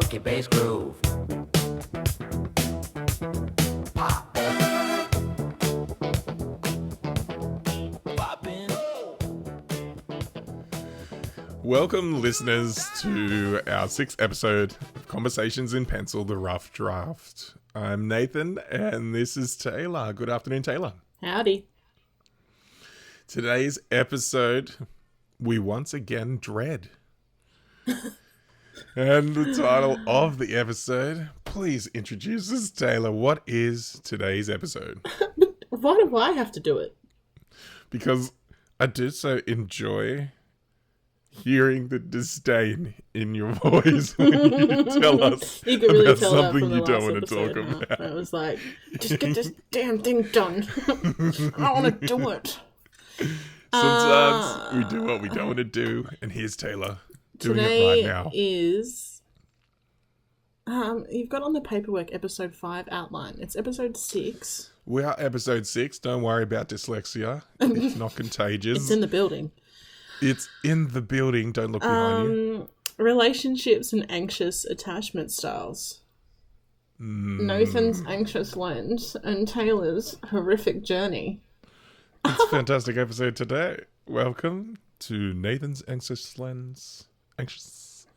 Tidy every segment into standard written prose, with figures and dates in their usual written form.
funky bass groove. Pop it. Poppin'. Welcome, listeners, to our 6th episode of Conversations in Pencil, the Rough Draft. I'm Nathan, and this is Tayla. Good afternoon, Tayla. Howdy. Today's episode, we once again dread. And the title of the episode, please introduce us, Tayla. What is today's episode? Why do I have to do it? Because I do so enjoy hearing the disdain in your voice when you tell us You could really about tell that something from the you don't last want to talk episode, about. I was like, just get this damn thing done. I don't want to do it. Sometimes we do what we don't want to do, and here's Taylor doing Today it right now. is... you've got on the paperwork episode 5 outline. It's episode 6. We are episode 6. Don't worry about dyslexia. It's not contagious. It's in the building. It's in the building. Don't look behind you. Relationships and anxious attachment styles. Nathan's anxious lens and Taylor's horrific journey. It's a fantastic episode today. Welcome to Nathan's Anxious Lens. Anxious.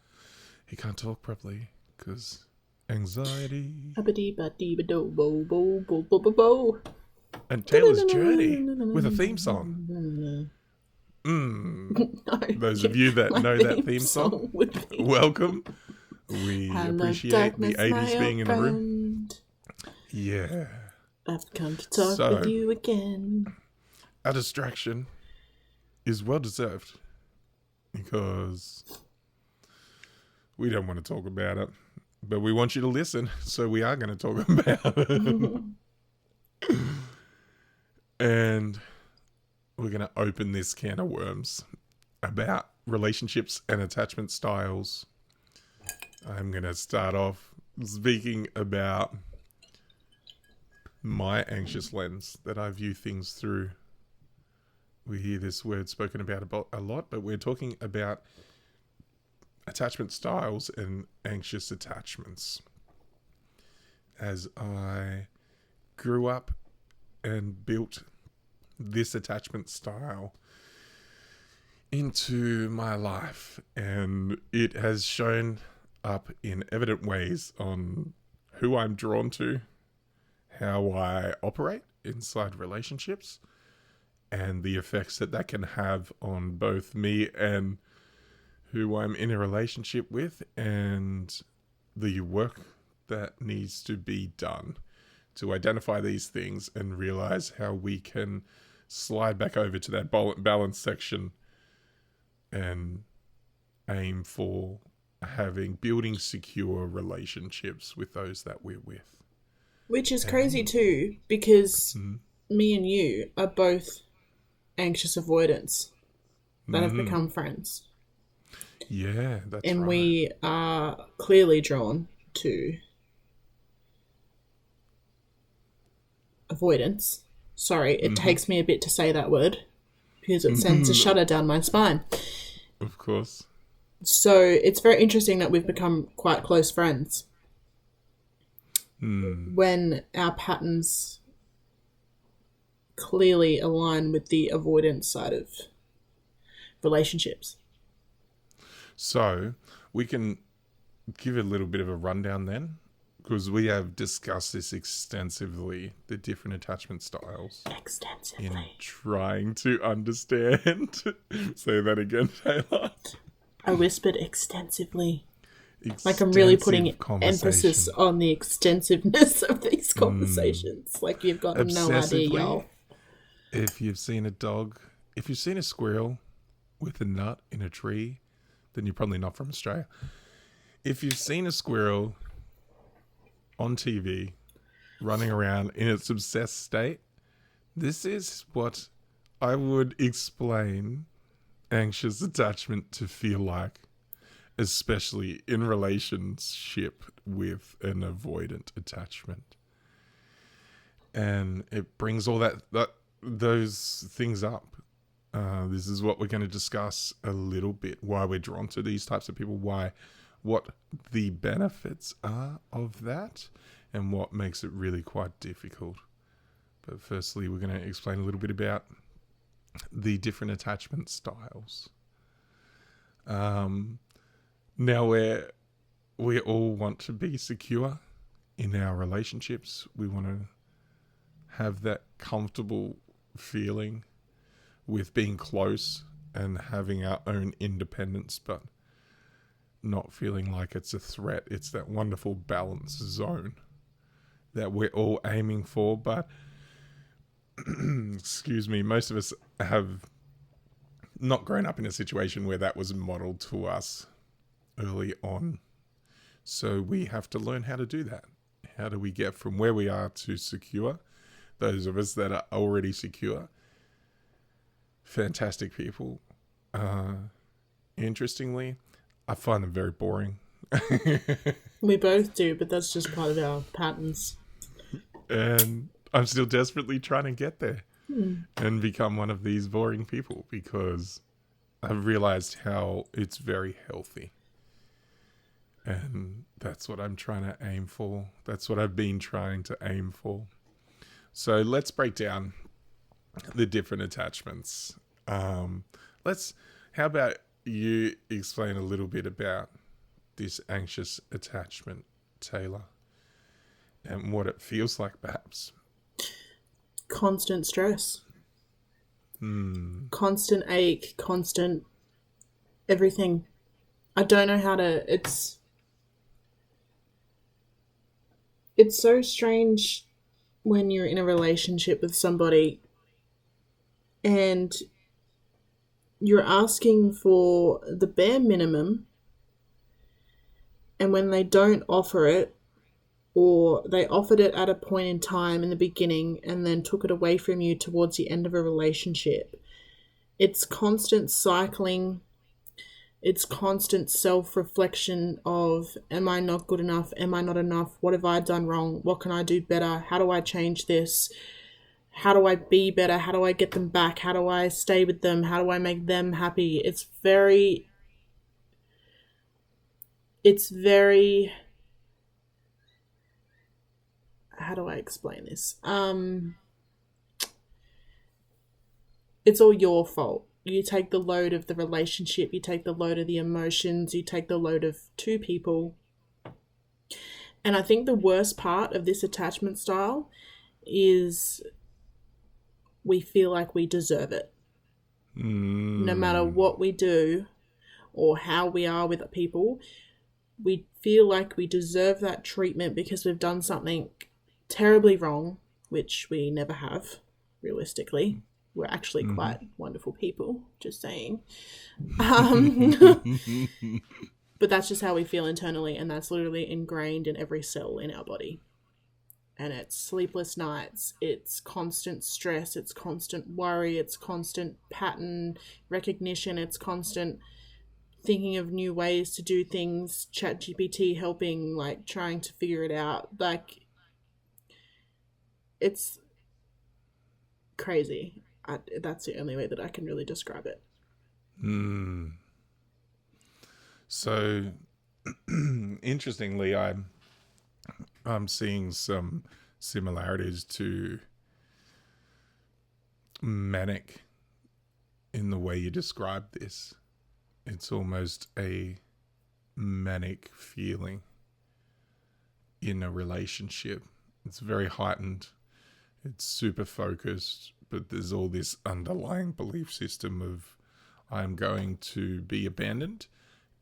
He can't talk properly because anxiety. Ba-ba-dee-ba-dee-ba-do-bo-bo-bo-bo-bo. And Taylor's journey with a theme song. No, Those of you that my know that theme song, would be welcome. We Hello, appreciate darkness, the 80s my being in the old room. friend. Yeah. I've come to talk So- with you again. Our distraction is well deserved because we don't want to talk about it, but we want you to listen, so we are going to talk about it. And we're going to open this can of worms about relationships and attachment styles. I'm going to start off speaking about my anxious lens that I view things through. We hear this word spoken about a lot, but we're talking about attachment styles and anxious attachments. As I grew up and built this attachment style into my life, and it has shown up in evident ways on who I'm drawn to, how I operate inside relationships, and the effects that can have on both me and who I'm in a relationship with, and the work that needs to be done to identify these things and realize how we can slide back over to that balance section and aim for building secure relationships with those that we're with. Which is crazy too, because me and you are both anxious avoidants that have become friends. Yeah, that's And right. we are clearly drawn to avoidance. Sorry, it takes me a bit to say that word because it sends a shudder down my spine. Of course. So it's very interesting that we've become quite close friends when our patterns clearly align with the avoidance side of relationships. So we can give a little bit of a rundown then, because we have discussed this extensively, the different attachment styles, Extensively. in trying to understand. Say that again, Taylor. I whispered extensively. Like I'm really putting Extensive emphasis conversation. on the extensiveness of these conversations. Like you've got no idea, Obsessively. y'all. If you've seen a dog, if you've seen a squirrel with a nut in a tree, then you're probably not from Australia. If you've seen a squirrel on TV running around in its obsessed state, this is what I would explain anxious attachment to feel like, especially in relationship with an avoidant attachment. And it brings all those things up. This is what we're going to discuss a little bit, why we're drawn to these types of people, why what the benefits are of that and what makes it really quite difficult. But firstly, we're going to explain a little bit about the different attachment styles. Now, we all want to be secure in our relationships. We want to have that comfortable feeling with being close and having our own independence, but not feeling like it's a threat. It's that wonderful balance zone that we're all aiming for, but excuse me, most of us have not grown up in a situation where that was modeled to us early on. So we have to learn how to do that. How do we get from where we are to secure? Those of us that are already secure, fantastic people. Interestingly, I find them very boring. We both do, but that's just part of our patterns. And I'm still desperately trying to get there and become one of these boring people, because I've realized how it's very healthy. And that's what I'm trying to aim for. That's what I've been trying to aim for. So let's break down the different attachments. How about you explain a little bit about this anxious attachment, Taylor, and what it feels like, perhaps? Constant stress. Constant ache, constant everything. I don't know how to... It's so strange when you're in a relationship with somebody and you're asking for the bare minimum, and when they don't offer it, or they offered it at a point in time in the beginning and then took it away from you towards the end of a relationship, it's constant cycling. It's constant self-reflection of, am I not good enough? Am I not enough? What have I done wrong? What can I do better? How do I change this? How do I be better? How do I get them back? How do I stay with them? How do I make them happy? It's very... How do I explain this? It's all your fault. You take the load of the relationship, you take the load of the emotions, you take the load of two people. And I think the worst part of this attachment style is we feel like we deserve it. No matter what we do or how we are with people, we feel like we deserve that treatment because we've done something terribly wrong, which we never have, realistically. We're actually quite wonderful people, just saying. But that's just how we feel internally, and that's literally ingrained in every cell in our body. And it's sleepless nights, it's constant stress, it's constant worry, it's constant pattern recognition, it's constant thinking of new ways to do things, ChatGPT helping, like trying to figure it out. Like, it's crazy. That's the only way that I can really describe it. So, interestingly, I'm seeing some similarities to manic in the way you describe this. It's almost a manic feeling in a relationship. It's very heightened. It's super focused, but there's all this underlying belief system of I'm going to be abandoned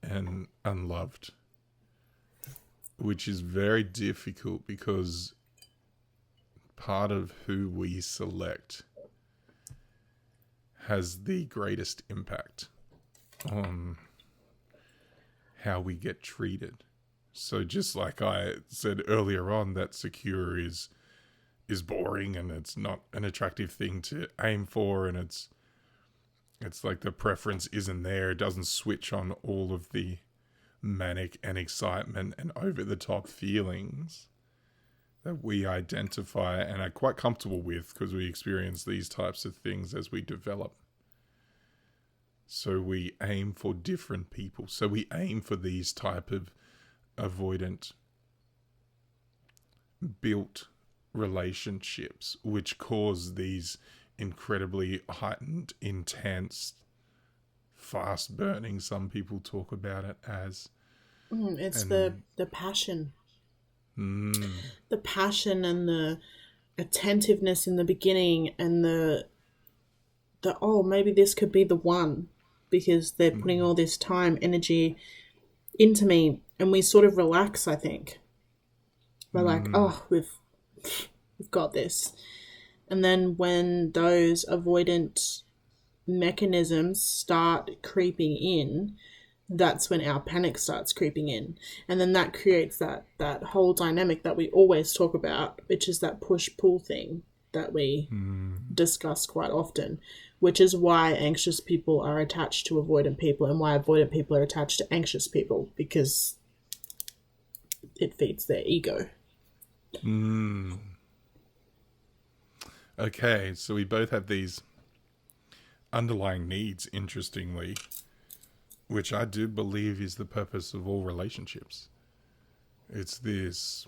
and unloved, which is very difficult because part of who we select has the greatest impact on how we get treated. So just like I said earlier on, that secure is boring and it's not an attractive thing to aim for, and it's like the preference isn't there. It doesn't switch on all of the manic and excitement and over-the-top feelings that we identify and are quite comfortable with because we experience these types of things as we develop. So we aim for different people. So we aim for these type of avoidant built relationships, which cause these incredibly heightened, intense, fast burning, some people talk about it as. It's And the passion. mm, The passion and the attentiveness in the beginning, and the oh, maybe this could be the one, because they're putting all this time, energy into me, and we sort of relax, I think. We're like, oh, we've got this. And then when those avoidant mechanisms start creeping in, that's when our panic starts creeping in. And then that creates that whole dynamic that we always talk about, which is that push-pull thing that we discuss quite often, which is why anxious people are attached to avoidant people and why avoidant people are attached to anxious people, because it feeds their ego. Okay, so we both have these underlying needs, interestingly, which I do believe is the purpose of all relationships. It's this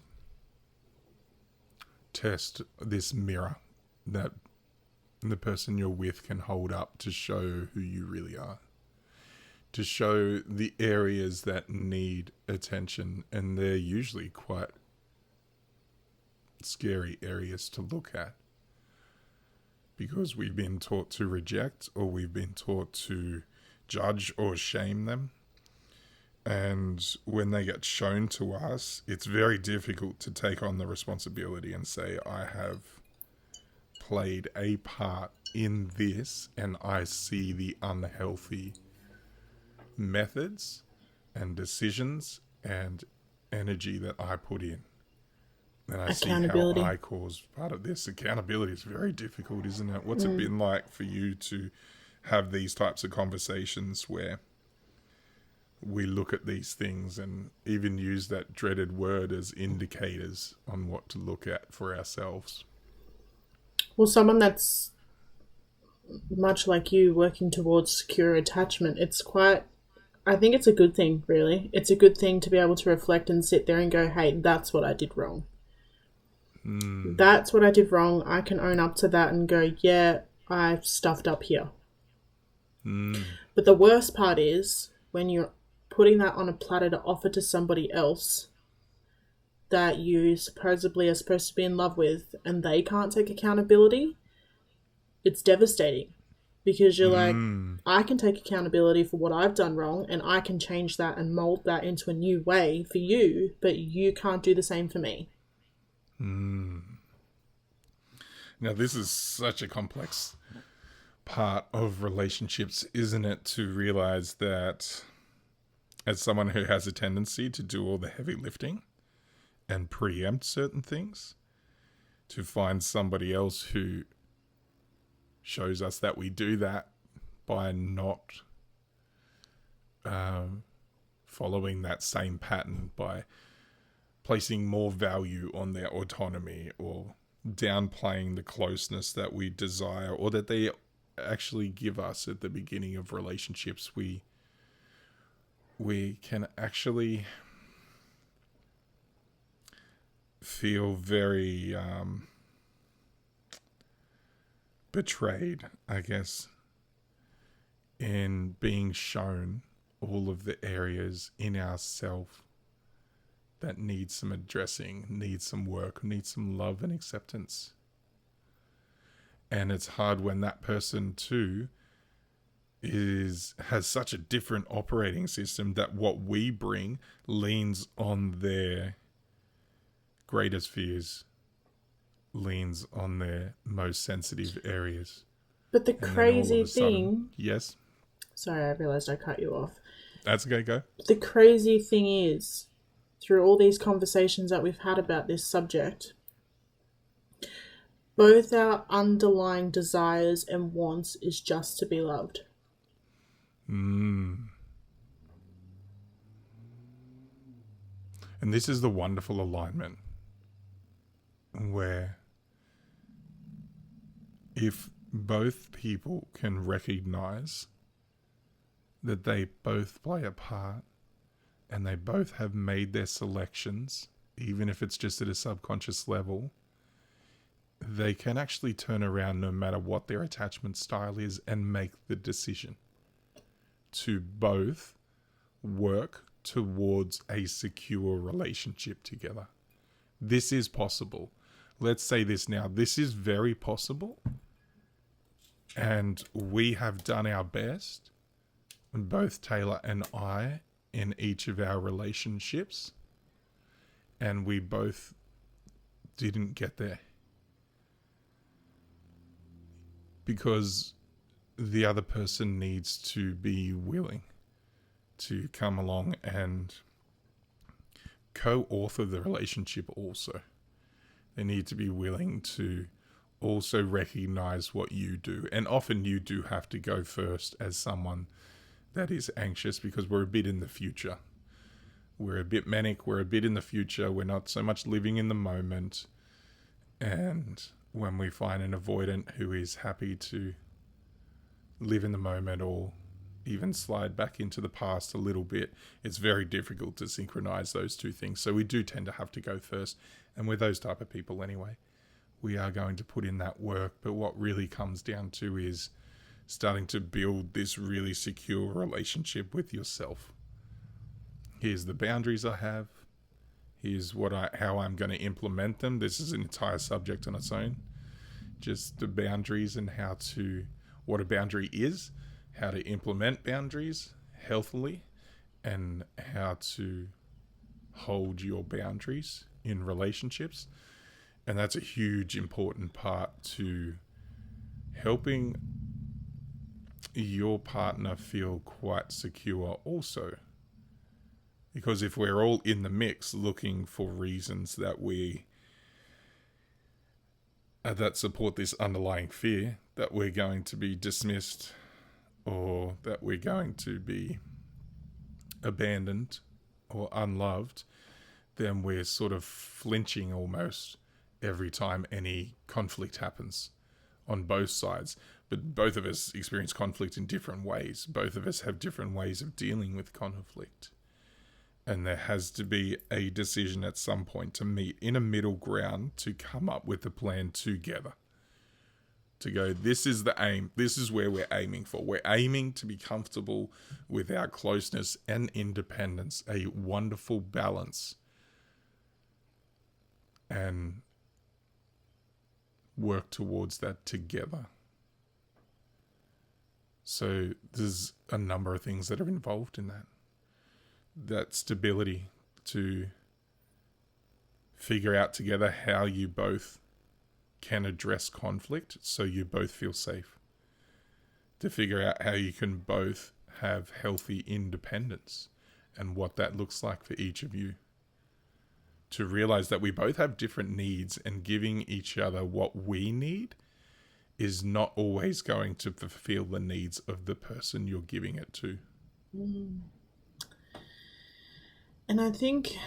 test, this mirror that the person you're with can hold up to show who you really are, to show the areas that need attention, and they're usually quite scary areas to look at, because we've been taught to reject, or we've been taught to judge or shame them. And when they get shown to us, it's very difficult to take on the responsibility and say, I have played a part in this and I see the unhealthy methods and decisions and energy that I put in. And I see how I cause part of this. Accountability is very difficult, isn't it? What's it been like for you to have these types of conversations where we look at these things and even use that dreaded word as indicators on what to look at for ourselves? Well, someone that's much like you, working towards secure attachment, I think it's a good thing, really. It's a good thing to be able to reflect and sit there and go, hey, that's what I did wrong. That's what I did wrong. I can own up to that and go, yeah, I stuffed up here. But the worst part is when you're putting that on a platter to offer to somebody else that you supposedly are supposed to be in love with, and they can't take accountability. It's devastating, because you're like, I can take accountability for what I've done wrong, and I can change that and mold that into a new way for you, but you can't do the same for me. Now, this is such a complex part of relationships, isn't it? To realize that as someone who has a tendency to do all the heavy lifting and preempt certain things, to find somebody else who shows us that we do that by not following that same pattern, by placing more value on their autonomy or downplaying the closeness that we desire or that they actually give us at the beginning of relationships, we can actually feel very betrayed, I guess, in being shown all of the areas in ourself that need some addressing, need some work, need some love and acceptance. And it's hard when that person too has such a different operating system that what we bring leans on their greatest fears, leans on their most sensitive areas. But the And crazy sudden, thing... yes? Sorry, I realised I cut you off. That's okay, go. The crazy thing is, through all these conversations that we've had about this subject, both our underlying desires and wants is just to be loved. And this is the wonderful alignment where if both people can recognize that they both play a part and they both have made their selections, even if it's just at a subconscious level, they can actually turn around no matter what their attachment style is and make the decision to both work towards a secure relationship together. This is possible. Let's say this now. This is very possible. And we have done our best, both Tayla and I, in each of our relationships. And we both didn't get there. Because the other person needs to be willing to come along and co-author the relationship also. They need to be willing to also recognize what you do. And often you do have to go first as someone that is anxious, because we're a bit in the future. We're a bit manic, we're a bit in the future, we're not so much living in the moment. And when we find an avoidant who is happy to live in the moment or even slide back into the past a little bit, it's very difficult to synchronize those two things. So we do tend to have to go first. And we're those type of people anyway. We are going to put in that work. But what really comes down to is starting to build this really secure relationship with yourself. Here's the boundaries I have. Here's how I'm going to implement them. This is an entire subject on its own. Just the boundaries and what a boundary is, how to implement boundaries healthily, and how to hold your boundaries in relationships. And that's a huge important part to helping your partner feel quite secure also. Because if we're all in the mix looking for reasons that that support this underlying fear that we're going to be dismissed or that we're going to be abandoned or unloved, then we're sort of flinching almost every time any conflict happens on both sides. But both of us experience conflict in different ways. Both of us have different ways of dealing with conflict. And there has to be a decision at some point to meet in a middle ground to come up with a plan together. To go, this is the aim. This is where we're aiming for. We're aiming to be comfortable with our closeness and independence. A wonderful balance. And work towards that together. So there's a number of things that are involved in that. That stability to figure out together how you both can address conflict so you both feel safe. To figure out how you can both have healthy independence and what that looks like for each of you. To realize that we both have different needs, and giving each other what we need is not always going to fulfill the needs of the person you're giving it to. And I think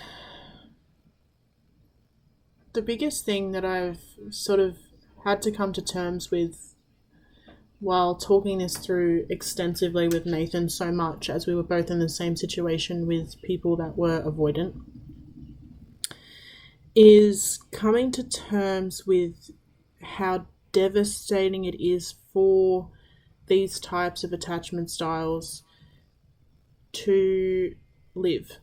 the biggest thing that I've sort of had to come to terms with while talking this through extensively with Nathan so much, as we were both in the same situation with people that were avoidant, is coming to terms with how devastating it is for these types of attachment styles to live.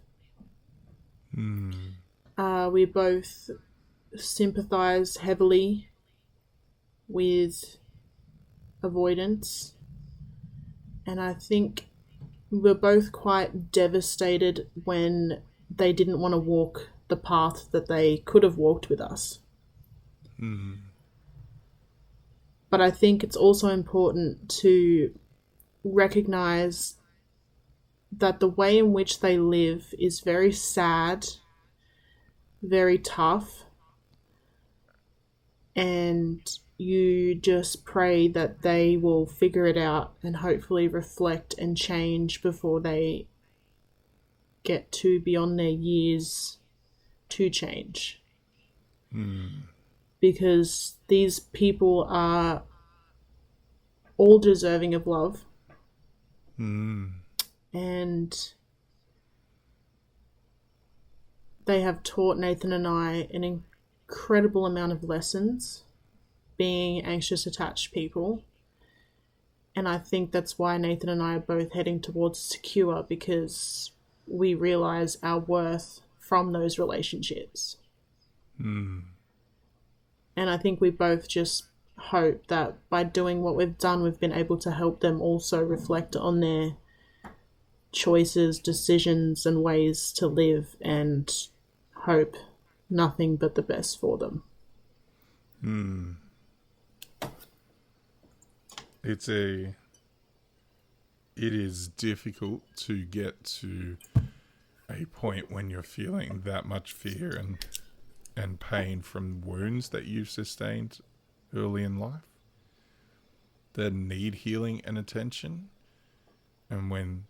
We both sympathize heavily with avoidance, and I think we're both quite devastated when they didn't want to walk the path that they could have walked with us. But I think it's also important to recognize that the way in which they live is very sad, very tough, and you just pray that they will figure it out and hopefully reflect and change before they get to beyond their years to change. Because these people are all deserving of love. And they have taught Nathan and I an incredible amount of lessons being anxious attached people. And I think that's why Nathan and I are both heading towards secure, because we realize our worth from those relationships. And I think we both just hope that by doing what we've done, we've been able to help them also reflect on their choices, decisions, and ways to live, and hope nothing but the best for them. It is difficult to get to a point when you're feeling that much fear and pain from wounds that you've sustained early in life that need healing and attention. And when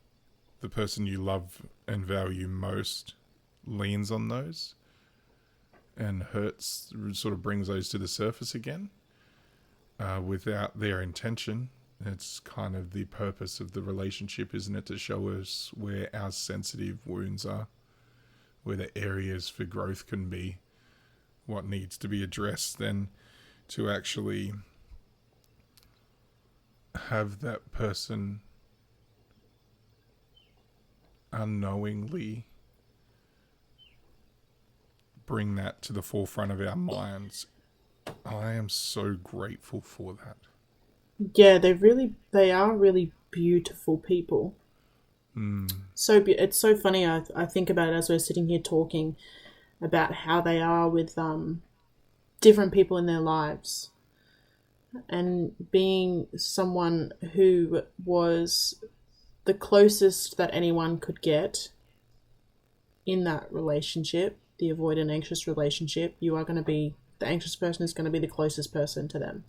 the person you love and value most leans on those and hurts, sort of brings those to the surface again without their intention. It's kind of the purpose of the relationship, isn't it? To show us where our sensitive wounds are, where the areas for growth can be, what needs to be addressed, then to actually have that person unknowingly bring that to the forefront of our minds. I am so grateful for that. Yeah, they are really beautiful people. It's so funny. I think about it as we're sitting here talking about how they are with different people in their lives, and being someone who was the closest that anyone could get in that relationship, the avoidant anxious relationship. You are going to be, the anxious person is going to be the closest person to them.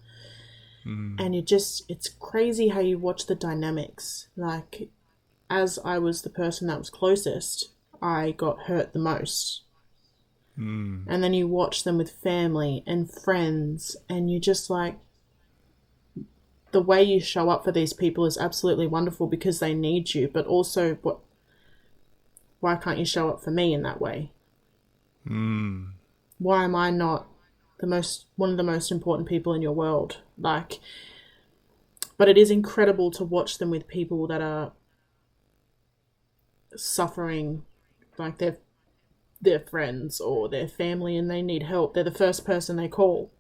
And it's crazy how you watch the dynamics. Like, as I was the person that was closest, I got hurt the most. And then you watch them with family and friends, and you just like, the way you show up for these people is absolutely wonderful because they need you, but also, why can't you show up for me in that way? Why am I not one of the most important people in your world? Like, but it is incredible to watch them with people that are suffering, like their friends or their family, and they need help. They're the first person they call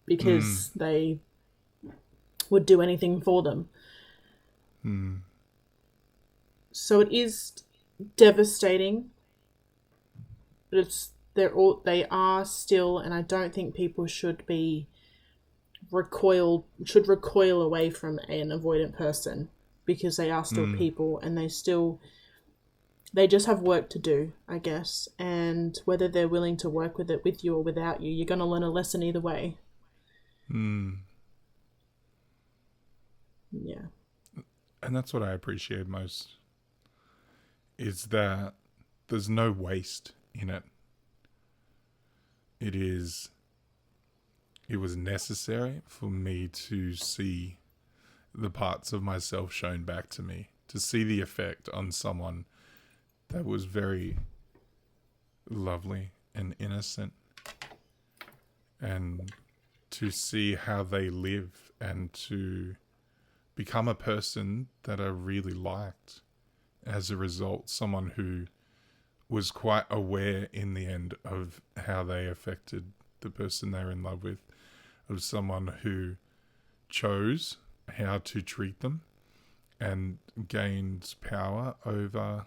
because they would do anything for them. So it is devastating, but they are still, and I don't think people should recoil away from an avoidant person, because they are still people, and they just have work to do, I guess. And whether they're willing to work with it with you or without you, you're going to learn a lesson either way. Yeah. And that's what I appreciate most, is that there's no waste in it. It was necessary for me to see the parts of myself shown back to me, to see the effect on someone that was very lovely and innocent, and to see how they live, and to become a person that I really liked as a result, someone who was quite aware in the end of how they affected the person they're in love with, of someone who chose how to treat them and gained power over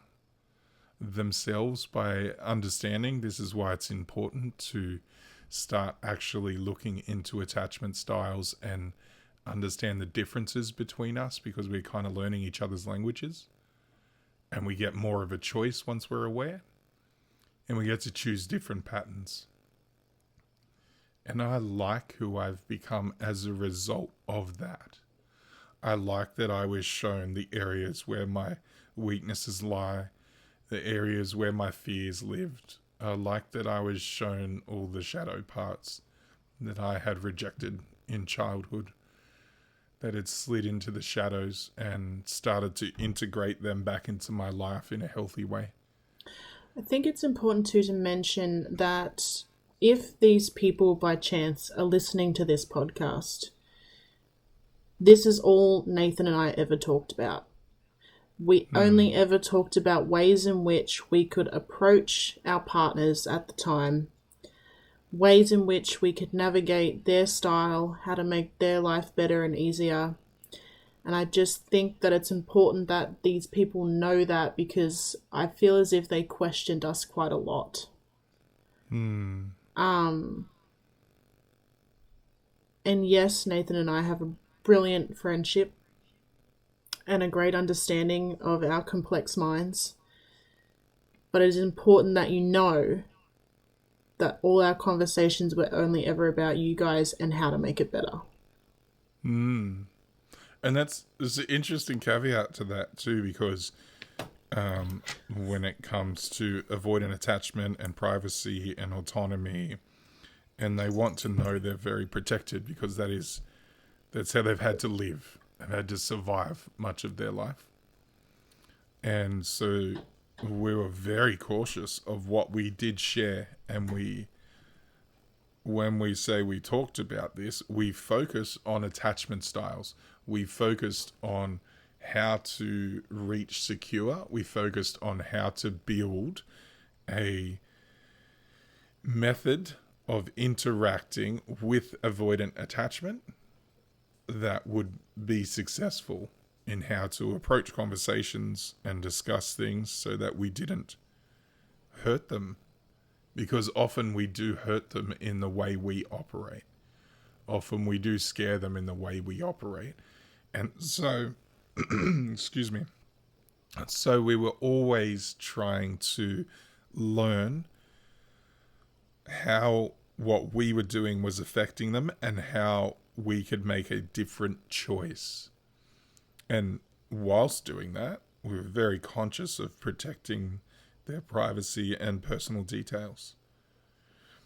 themselves by understanding. This is why it's important to start actually looking into attachment styles and understand the differences between us, because we're kind of learning each other's languages, and we get more of a choice once we're aware, and we get to choose different patterns. And I like who I've become as a result of that. I like that I was shown the areas where my weaknesses lie, the areas where my fears lived. I like that I was shown all the shadow parts that I had rejected in childhood. that had slid into the shadows and started to integrate them back into my life in a healthy way. I think it's important too to mention that if these people by chance are listening to this podcast, this is all Nathan and I ever talked about. We only ever talked about ways in which we could approach our partners at the time, ways in which we could navigate their style, how to make their life better and easier. And I just think that it's important that these people know that, because I feel as if they questioned us quite a lot. And yes, Nathan and I have a brilliant friendship and a great understanding of our complex minds. But it is important that you know that all our conversations were only ever about you guys and how to make it better. And there's an interesting caveat to that too, because when it comes to avoidant attachment and privacy and autonomy, and they want to know they're very protected, because that's how they've had to live. They've had to survive much of their life. And so we were very cautious of what we did share, and when we say we talked about this, we focus on attachment styles. We focused on how to reach secure. We focused on how to build a method of interacting with avoidant attachment that would be successful in how to approach conversations and discuss things so that we didn't hurt them. Because often we do hurt them in the way we operate. Often we do scare them in the way we operate. And so, excuse me. So we were always trying to learn how what we were doing was affecting them and how we could make a different choice. And whilst doing that, we were very conscious of protecting their privacy and personal details.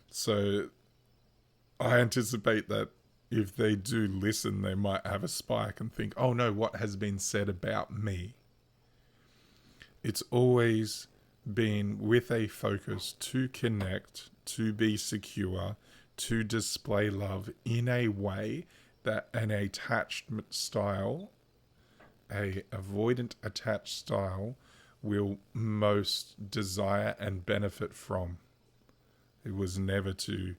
So I anticipate that if they do listen, they might have a spike and think, oh no, what has been said about me? It's always been with a focus to connect, to be secure, to display love in a way that an attachment style, a avoidant attached style, will most desire and benefit from. It was never to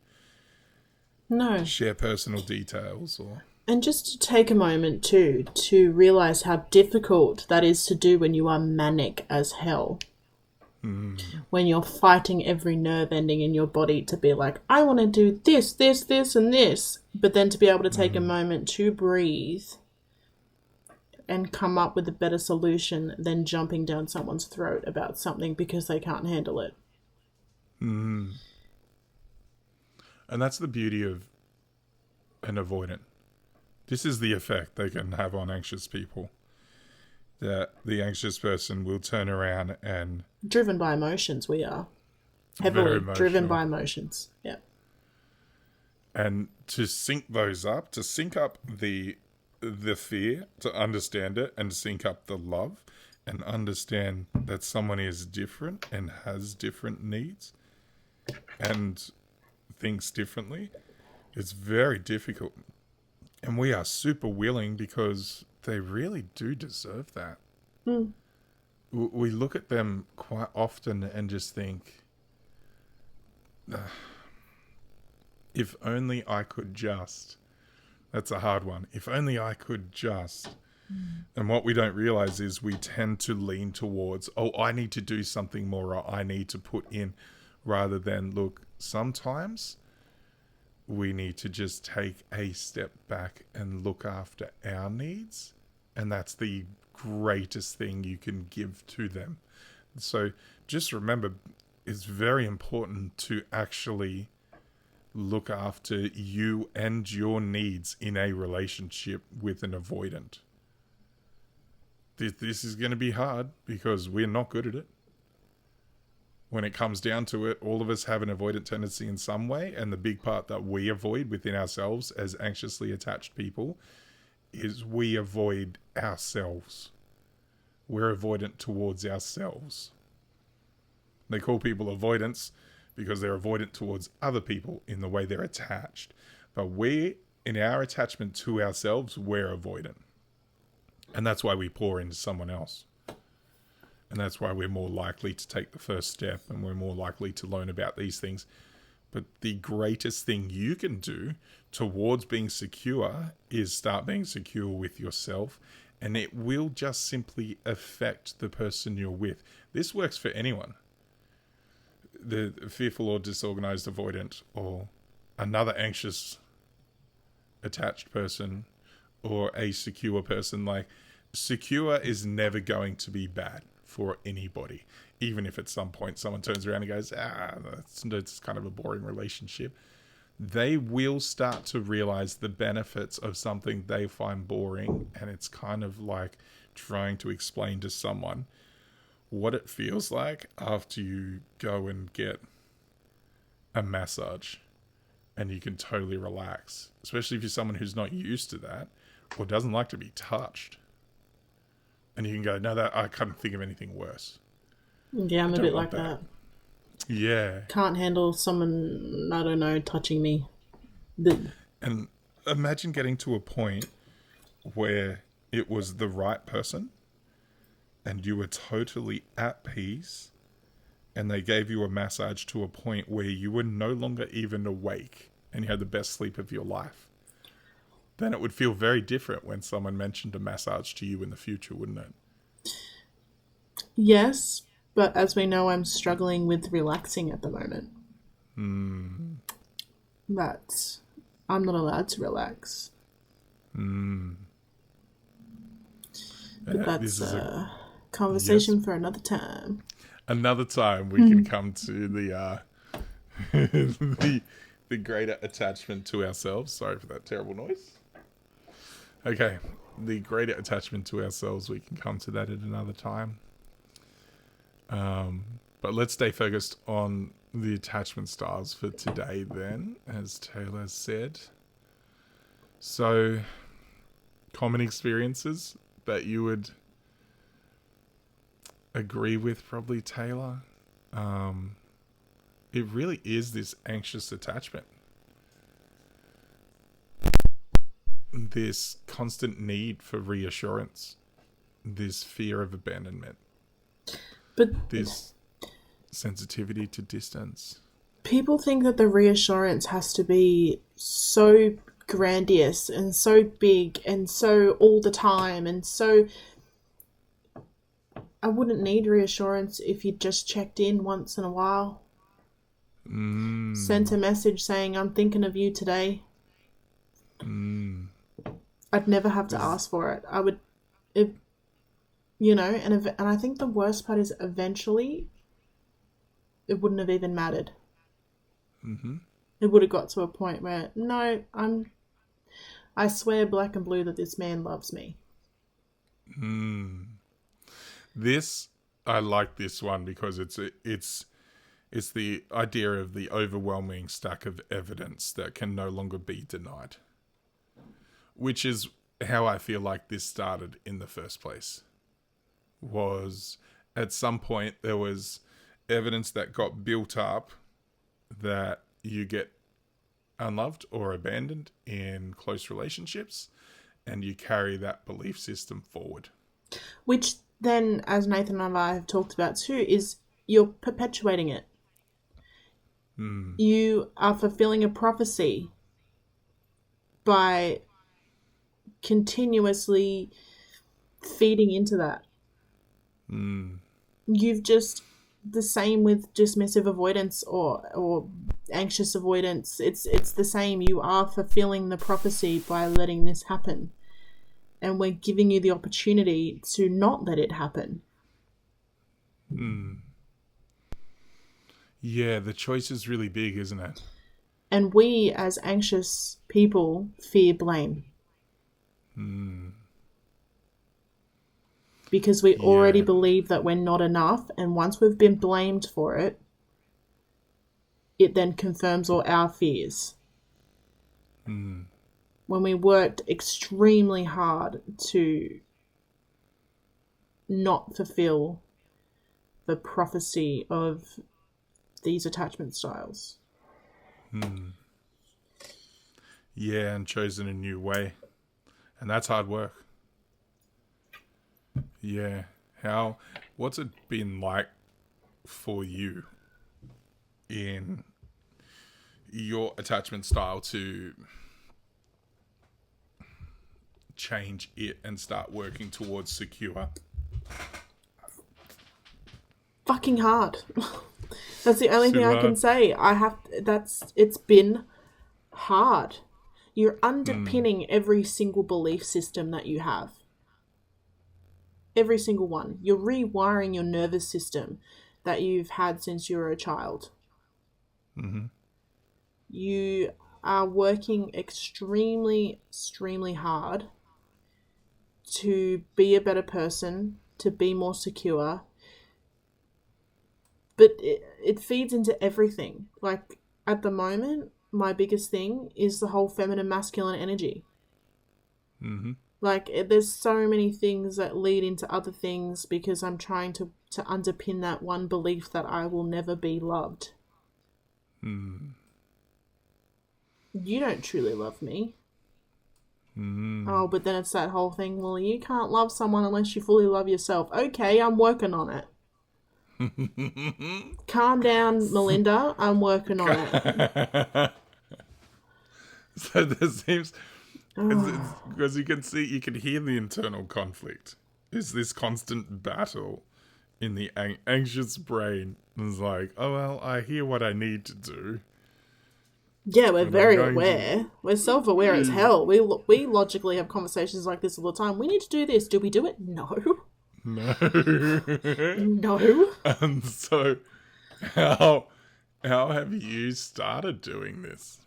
share personal details or... And just to take a moment too to realise how difficult that is to do when you are manic as hell. When you're fighting every nerve ending in your body to be like, I want to do this, this, this, and this. But then to be able to take a moment to breathe and come up with a better solution than jumping down someone's throat about something because they can't handle it. And that's the beauty of an avoidant. This is the effect they can have on anxious people. That the anxious person will turn around and... Driven by emotions, we are. Heavily driven by emotions, yeah. And to sync those up, to sync up the fear, to understand it, and sync up the love, and understand that someone is different and has different needs and thinks differently, it's very difficult. And we are super willing because they really do deserve that. We look at them quite often and just think, if only I could just... That's a hard one. If only I could just... And what we don't realize is we tend to lean towards, oh, I need to do something more, or I need to put in, rather than, look, sometimes we need to just take a step back and look after our needs. And that's the greatest thing you can give to them. So just remember, it's very important to actually look after you and your needs in a relationship with an avoidant. This is going to be hard because we're not good at it. When it comes down to it, all of us have an avoidant tendency in some way, and the big part that we avoid within ourselves as anxiously attached people is we avoid ourselves. We're avoidant towards ourselves. They call people avoidants because they're avoidant towards other people in the way they're attached. But we, in our attachment to ourselves, we're avoidant. And that's why we pour into someone else. And that's why we're more likely to take the first step, and we're more likely to learn about these things. But the greatest thing you can do towards being secure is start being secure with yourself, and it will just simply affect the person you're with. This works for anyone. The fearful or disorganized avoidant, or another anxious attached person, or a secure person. Like, secure is never going to be bad for anybody, even if at some point someone turns around and goes, that's kind of a boring relationship. They will start to realize the benefits of something they find boring, and it's kind of like trying to explain to someone what it feels like after you go and get a massage and you can totally relax, especially if you're someone who's not used to that or doesn't like to be touched. And you can go, no, that I can't think of anything worse. Yeah, I'm a bit like that. Yeah. Can't handle someone, I don't know, touching me. And imagine getting to a point where it was the right person and you were totally at peace, and they gave you a massage to a point where you were no longer even awake and you had the best sleep of your life. Then it would feel very different when someone mentioned a massage to you in the future, wouldn't it? Yes, but as we know, I'm struggling with relaxing at the moment. But I'm not allowed to relax. But that's a conversation for another time. Another time we can come to the the greater attachment to ourselves. Sorry for that terrible noise. Okay, the greater attachment to ourselves, we can come to that at another time. But let's stay focused on the attachment styles for today then, as Taylor said. So, common experiences that you would agree with, probably, Taylor. It really is this anxious attachment. This constant need for reassurance. This fear of abandonment. But this sensitivity to distance. People think that the reassurance has to be so grandiose and so big and so all the time and so... I wouldn't need reassurance if you just checked in once in a while. Sent a message saying, I'm thinking of you today. I'd never have to ask for it. I would... and I think the worst part is eventually it wouldn't have even mattered. It would have got to a point where, no, I swear black and blue that this man loves me. This, I like this one because it's the idea of the overwhelming stack of evidence that can no longer be denied, which is how I feel like this started in the first place. Was at some point there was evidence that got built up that you get unloved or abandoned in close relationships, and you carry that belief system forward. Which then, as Nathan and I have talked about too, is you're perpetuating it. You are fulfilling a prophecy by continuously feeding into that. You've just... the same with dismissive avoidance or anxious avoidance. It's the same. You are fulfilling the prophecy by letting this happen. And we're giving you the opportunity to not let it happen. Yeah, the choice is really big, isn't it? And we, as anxious people, fear blame. Because we already believe that we're not enough, and once we've been blamed for it, it then confirms all our fears. when we worked extremely hard to not fulfill the prophecy of these attachment styles. Yeah, and chosen a new way. And that's hard work. Yeah. What's it been like for you in your attachment style to change it and start working towards secure? Fucking hard. That's the only thing Super I can hard. say. It's been hard. You're underpinning every single belief system that you have. Every single one. You're rewiring your nervous system that you've had since you were a child. You are working extremely, extremely hard to be a better person, to be more secure. But it feeds into everything. Like, at the moment, my biggest thing is the whole feminine masculine energy. Like, there's so many things that lead into other things because I'm trying to underpin that one belief that I will never be loved. You don't truly love me. Oh, but then it's that whole thing, well, you can't love someone unless you fully love yourself. Okay, I'm working on it. Calm down, Melinda. I'm working on it. So there seems, because you can hear the internal conflict. Is this constant battle in the anxious brain? It's like, oh well, I hear what I need to do. Yeah, we're But very I'm going aware. We're self-aware as hell. We logically have conversations like this all the time. We need to do this. Do we do it? No. No. No. And so, how have you started doing this?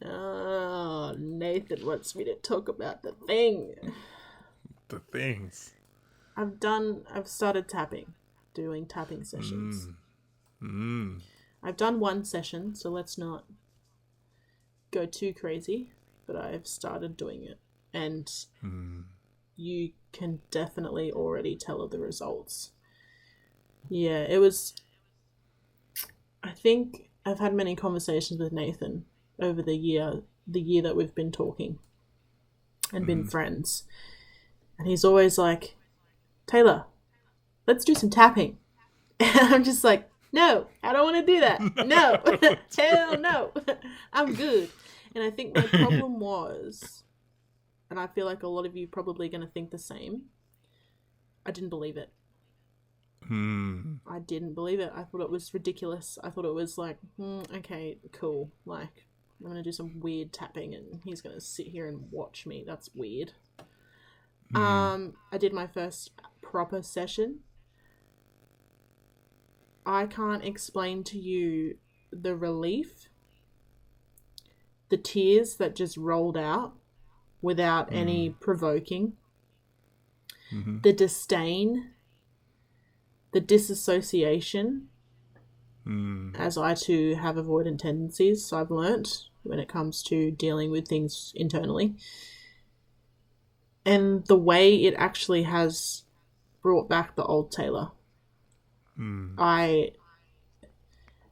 Oh, Nathan wants me to talk about the thing. The things. I've started doing tapping sessions. I've done one session, so let's not go too crazy, but I've started doing it. And you can definitely already tell the results. Yeah, it was... I think I've had many conversations with Nathan over the year that we've been talking and been friends. And he's always like, Tayla, let's do some tapping. And I'm just like, no, I don't want to do that. No, hell no. I'm good. And I think my problem was, and I feel like a lot of you probably going to think the same, I didn't believe it. I didn't believe it. I thought it was ridiculous. I thought it was like, okay, cool. Like, I'm going to do some weird tapping and he's going to sit here and watch me. That's weird. I did my first proper session. I can't explain to you the relief, the tears that just rolled out without any provoking, the disdain, the disassociation, as I too have avoidant tendencies, so I've learnt when it comes to dealing with things internally, and the way it actually has brought back the old Tayla. I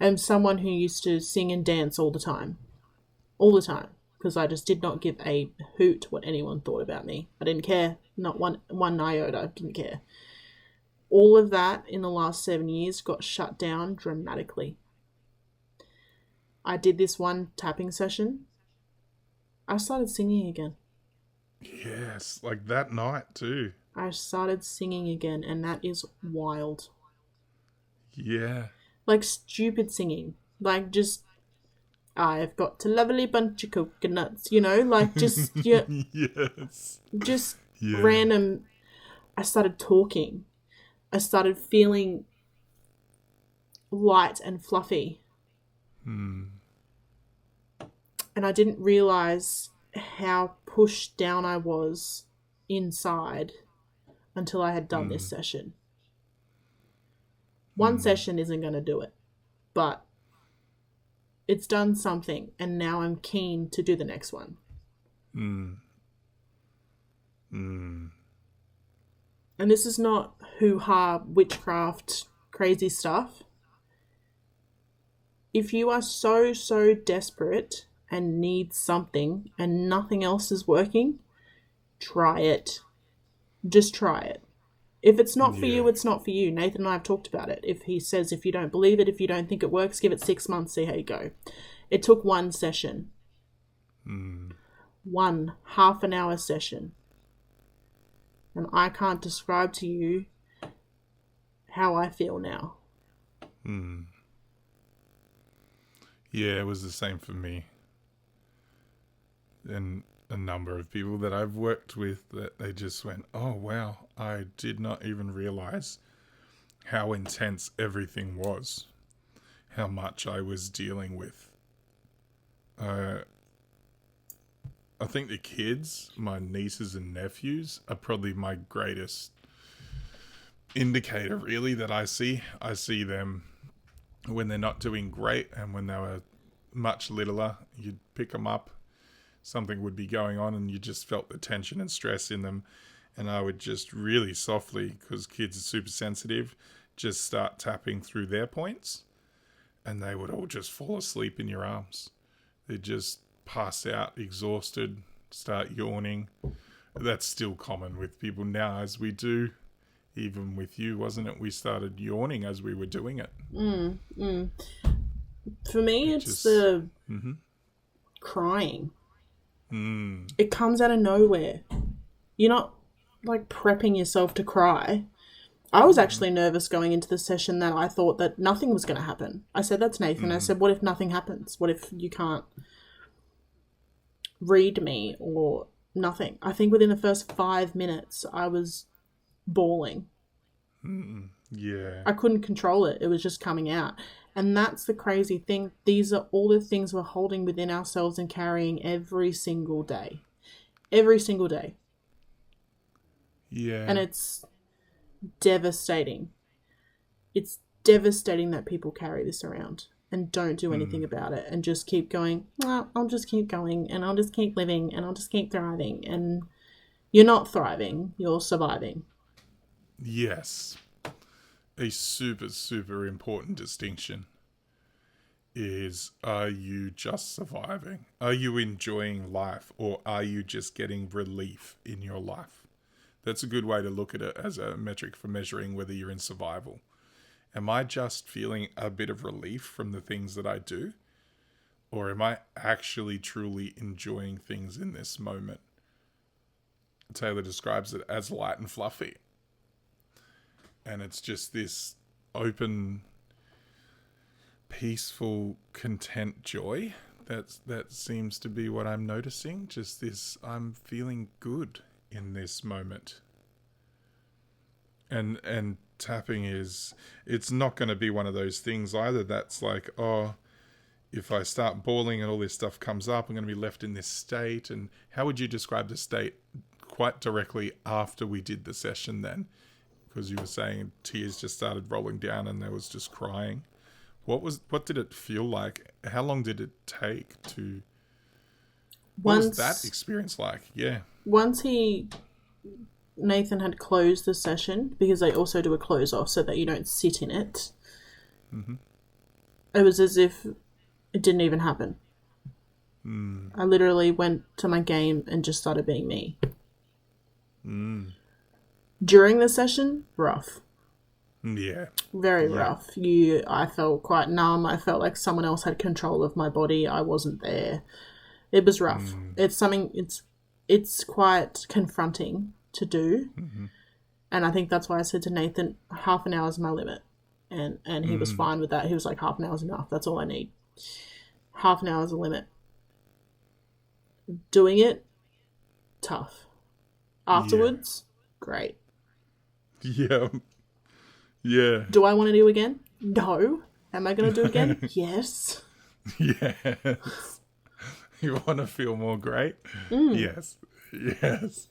am someone who used to sing and dance all the time, because I just did not give a hoot what anyone thought about me. I didn't care, not one iota. I didn't care. All of that in the last 7 years got shut down dramatically. I did this one tapping session. I started singing again. Yes, like that night too. I started singing again, and that is wild. Yeah. Like stupid singing. Like just, I've got a lovely bunch of coconuts, like just, yeah, Yes. just Yeah. random. I started talking. I started feeling light and fluffy. And I didn't realize how pushed down I was inside until I had done this session. One session isn't going to do it, but It's done something, and now I'm keen to do the next one. Mm. Mm. And this is not hoo-ha, witchcraft, crazy stuff. If you are so desperate and need something and nothing else is working, try it. Just try it. If it's not for you, Yeah. it's not for you. Nathan and I have talked about it. If he says if you don't believe it, if you don't think it works, give it 6 months, see how you go. It took one session. Mm. One half an hour session. And I can't describe to you how I feel now. Mm. Yeah, it was the same for me. And a number of people that I've worked with, that they just went, oh wow, I did not even realize how intense everything was, how much I was dealing with. I think the kids, my nieces and nephews, are probably my greatest indicator, really, that I see. I see them when they're not doing great, and when they were much littler, you'd pick them up, something would be going on, and you just felt the tension and stress in them. And I would just really softly, because kids are super sensitive, just start tapping through their points, and they would all just fall asleep in your arms. They'd just pass out exhausted, start yawning. That's still common with people now, as we do. Even with you, wasn't it? We started yawning as we were doing it. For me, it's just- the Mhm. crying. Mm. It comes out of nowhere. You're not like prepping yourself to cry. I was actually nervous going into the session that I thought that nothing was going to happen. I said that to Nathan. I said, what if nothing happens? What if you can't read me or nothing? I think within the first 5 minutes, I was bawling. Yeah. I couldn't control it. It was just coming out. And that's the crazy thing. These are all the things we're holding within ourselves and carrying every single day. Every single day. Yeah. And it's devastating. It's devastating that people carry this around and don't do anything about it and just keep going, well, I'll just keep going and I'll just keep living and I'll just keep thriving. And you're not thriving, you're surviving. Yes. A super important distinction is, are you just surviving? Are you enjoying life, or are you just getting relief in your life? That's a good way to look at it as a metric for measuring whether you're in survival. Am I just feeling a bit of relief from the things that I do? Or am I actually truly enjoying things in this moment? Tayla describes it as light and fluffy. And it's just this open, peaceful, content joy. That seems to be what I'm noticing. Just this, I'm feeling good in this moment. And tapping is, it's not going to be one of those things either that's like, oh, if I start bawling and all this stuff comes up, I'm going to be left in this state. And how would you describe the state quite directly after we did the session then? Because you were saying tears just started rolling down and there was just crying. What did it feel like? How long did it take to... What was that experience like? Yeah. Once Nathan had closed the session, because they also do a close off so that you don't sit in it. Mm-hmm. It was as if it didn't even happen. I literally went to my game and just started being me. During the session, rough. Yeah. Very Yeah. rough. I felt quite numb. I felt like someone else had control of my body. I wasn't there. It was rough. It's something, it's quite confronting to do. And I think that's why I said to Nathan, half an hour is my limit. And he was fine with that. He was like, half an hour is enough. That's all I need. Half an hour is a limit. Doing it, tough. Afterwards, great. Yeah. Yeah. Do I want to do again? No. Am I going to do again? Yes. Yes. You want to feel more great? Yes. Yes.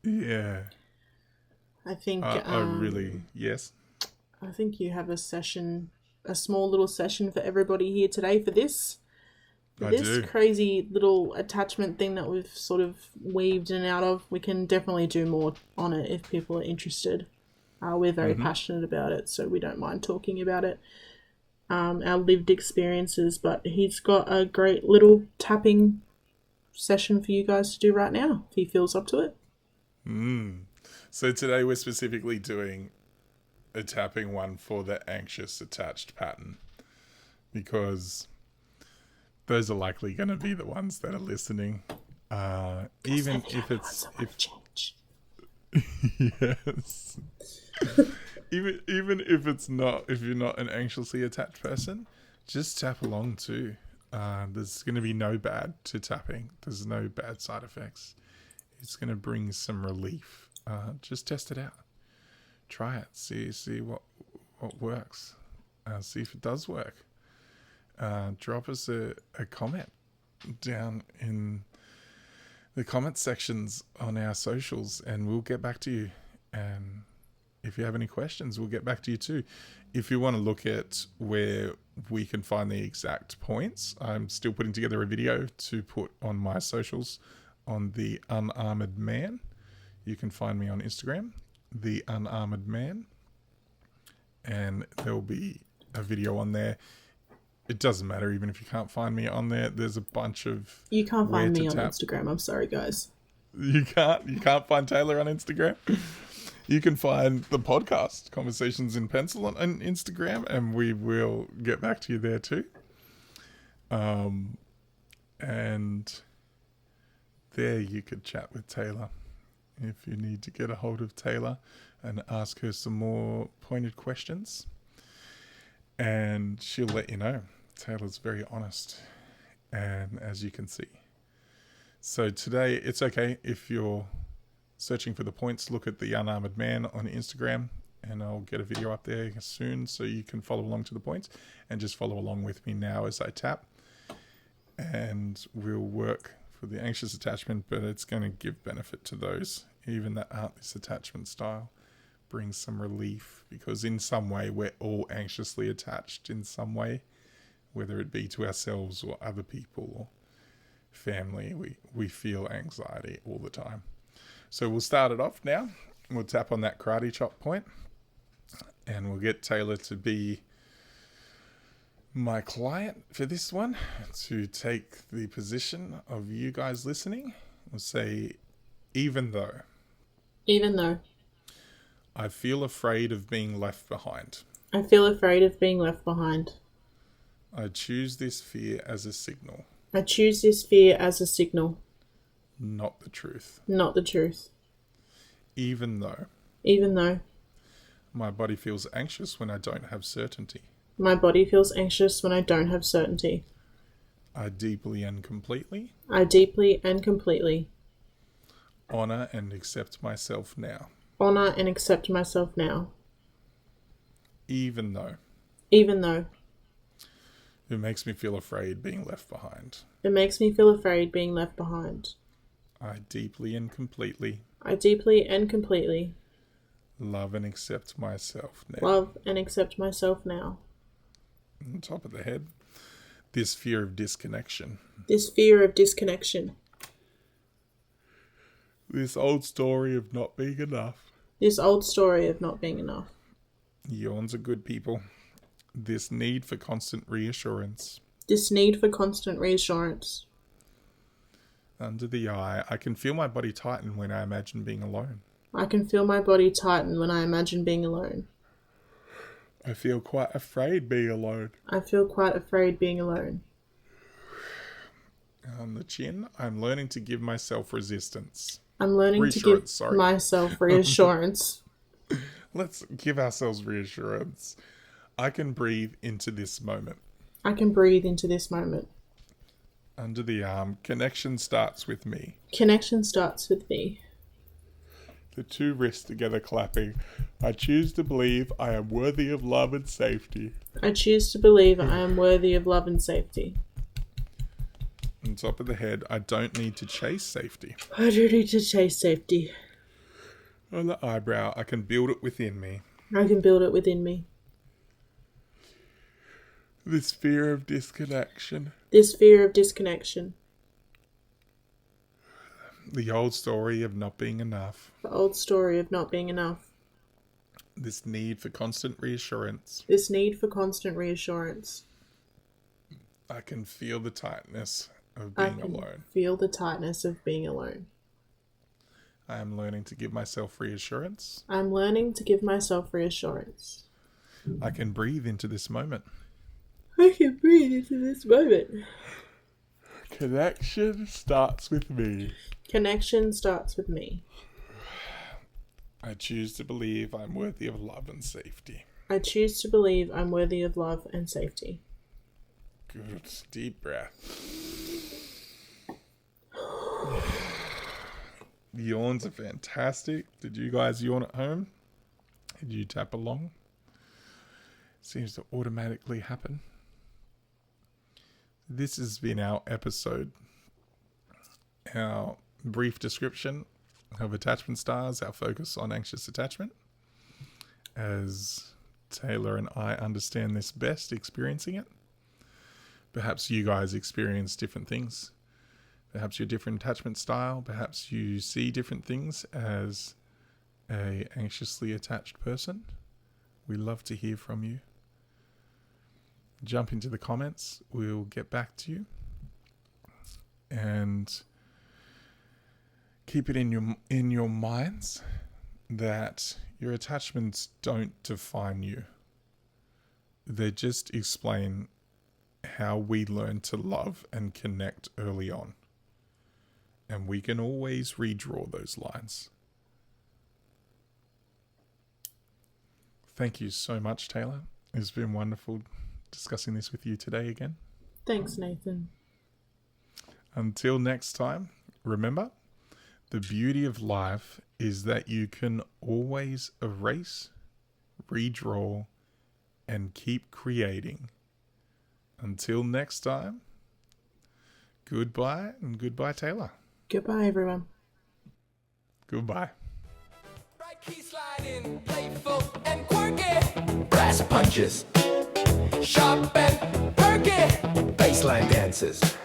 Yeah. I think I really, yes. I think you have a session a small little session for everybody here today for this. I This do. crazy little attachment thing that we've sort of weaved in and out of. We can definitely do more on it if people are interested. We're very passionate about it, so we don't mind talking about it. Our lived experiences, but he's got a great little tapping session for you guys to do right now, if he feels up to it. So today we're specifically doing a tapping one for the anxious attached pattern, because those are likely going to be the ones that are listening. Even if it's change. yes, even if it's not, if you're not an anxiously attached person, just tap along too. There's going to be no bad to tapping. There's no bad side effects. It's going to bring some relief. Just test it out. Try it. See what works. See if it does work. Drop us a comment down in the comment sections on our socials, and we'll get back to you. And if you have any questions, we'll get back to you too. If you want to look at where we can find the exact points, I'm still putting together a video to put on my socials on the Unarmored Man. You can find me on Instagram, the Unarmored Man, and there'll be a video on there. It doesn't matter, even if you can't find me on there. There's a bunch of... You can't find me on Instagram. I'm sorry, guys. You can't find Tayla on Instagram? You can find the podcast, Conversations in Pencil, on Instagram, and we will get back to you there too. And there you could chat with Tayla if you need to get a hold of Tayla and ask her some more pointed questions. And she'll let you know. Tayla's very honest, and as you can see. So today, it's okay if you're searching for the points, look at the Unarmored Man on Instagram, and I'll get a video up there soon so you can follow along to the points, and just follow along with me now as I tap. And we'll work for the anxious attachment, but it's going to give benefit to those, even that aren't this attachment style. Bring some relief, because in some way we're all anxiously attached in some way, whether it be to ourselves or other people or family. We feel anxiety all the time. So we'll start it off now. We'll tap on that karate chop point, and we'll get Tayla to be my client for this one, to take the position of you guys listening. We'll say, even though I feel afraid of being left behind, I feel afraid of being left behind. I choose this fear as a signal, I choose this fear as a signal, not the truth. not the truth. Even though my body feels anxious when I don't have certainty, my body feels anxious when I don't have certainty, I deeply and completely honor and accept myself now. honor and accept myself now. Even though it makes me feel afraid being left behind, it makes me feel afraid being left behind. I deeply and completely love and accept myself now. love and accept myself now. On top of the head, this fear of disconnection, This fear of disconnection, this old story of not being enough. this old story of not being enough. Yawns are good, people. This need for constant reassurance. This need for constant reassurance. Under the eye, I can feel my body tighten when I imagine being alone. I can feel my body tighten when I imagine being alone. I feel quite afraid being alone. I feel quite afraid being alone. On the chin, I'm learning to give myself resistance. I'm learning to give myself reassurance. Let's give ourselves reassurance. I can breathe into this moment. I can breathe into this moment. Under the arm, connection starts with me. Connection starts with me. The two wrists together clapping. I choose to believe I am worthy of love and safety. I choose to believe I am worthy of love and safety. On top of the head, I don't need to chase safety. I don't need to chase safety. On the eyebrow, I can build it within me. I can build it within me. This fear of disconnection. This fear of disconnection. The old story of not being enough. The old story of not being enough. This need for constant reassurance. This need for constant reassurance. I can feel the tightness of I being can alone. feel the tightness of being alone. I am learning to give myself reassurance. I'm learning to give myself reassurance. I can breathe into this moment. I can breathe into this moment. Connection starts with me. Connection starts with me. I choose to believe I'm worthy of love and safety. I choose to believe I'm worthy of love and safety. Good. Deep breath. Yawns are fantastic. Did you guys yawn at home? Did you tap along? Seems to automatically happen. This has been our episode. Our brief description of attachment styles, our focus on anxious attachment. As Taylor and I understand this best, experiencing it. Perhaps you guys experience different things. Perhaps you're different attachment style. Perhaps you see different things as a anxiously attached person. We love to hear from you. Jump into the comments. We'll get back to you. And keep it in your minds that your attachments don't define you. They just explain how we learn to love and connect early on. And we can always redraw those lines. Thank you so much, Taylor. It's been wonderful discussing this with you today again. Thanks, Nathan. Until next time, remember, the beauty of life is that you can always erase, redraw, and keep creating. Until next time, goodbye, and goodbye, Taylor. Goodbye, everyone. Goodbye. Right key sliding, playful and quirky. Brass punches, sharp and perky. Baseline dances.